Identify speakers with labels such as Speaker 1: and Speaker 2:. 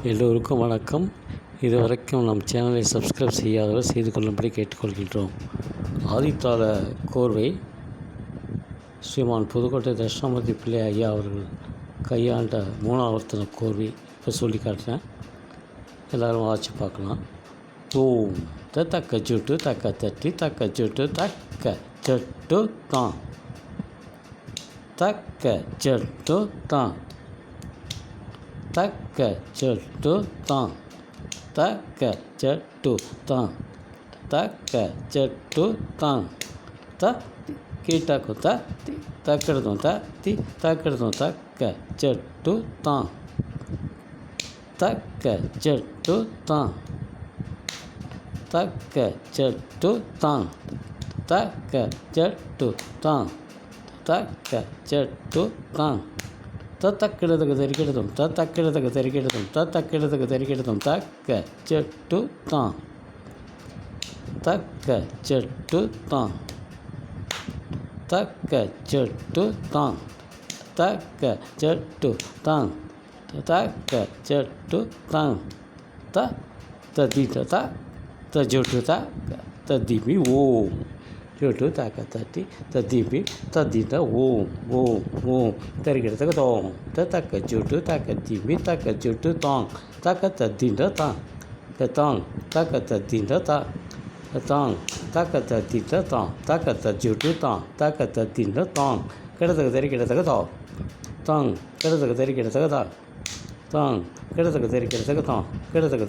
Speaker 1: எல்லோருக்கும் வணக்கம். இதுவரைக்கும் நம் சேனலை சப்ஸ்கிரைப் செய்யாதவர் செய்து கொள்ளும்படி கேட்டுக்கொள்கின்றோம். ஆதித்தாள கோர்வை ஸ்ரீமான் புதுக்கோட்டை தட்சிணாமூர்த்தி பிள்ளை ஐயா அவர்கள் கையாண்ட மூணாவர்த்தன கோர்வை இப்போ சொல்லி காட்டுறேன். எல்லோரும் வாட்சி பார்க்கலாம். ஓம் தக்க சுட்டு தக்க தட்டி தக்க சுட்டு தக்க சட்டு தான் தக்க சட்டு தான் தக்க சட்டு தான் தக்க சட்டு தான் தக்க சட்டு தான் த கீட்டாக்கும் தக்கெடுத்தோம் தக்கெடுத்தோம் தக்க சட்டு தான் தக்க சட்டு தான் தக்க சட்டு தான் தக்க சட்டு தான் தக்க சட்டு தான் தக்கிடத்துக்கு தெரிக்கிடுதும் தக்கிடத்துக்கு தெரிக்கிடுதும் தக்கிடத்துக்கு தெரிக்கிடுதும் தக்க சட்டு தான் தக்க சட்டு தான் தக்க சட்டு தான் தக்க சட்டு தான் தக்க சட்டு தான் தீட்ட தஜுட்டு தீபி ஓம் ஜுட்டு தக்க தட்டி தீபி தீட்ட ஓம் ஓம் ஓம் தரிக்கிடத்துக்கு தோம் தக்க ஜுட்டு தக்க தீபி தக்க ஜுட்டு தாங் தக்க தீண்ட தாங் தக்க தீண்ட தாங் தக்க தீட்ட தக்க ஜுட்டு தக்க தீண்ட தாங் கிடத்துக்கு தெரிக்கிடத்துக்கு தாங் கிடத்துக்கு தெரிக்கிடத்துக்கு தாங் கிடத்துக்கு தெரிக்கிடத்துக்கு கிடத்துக்கு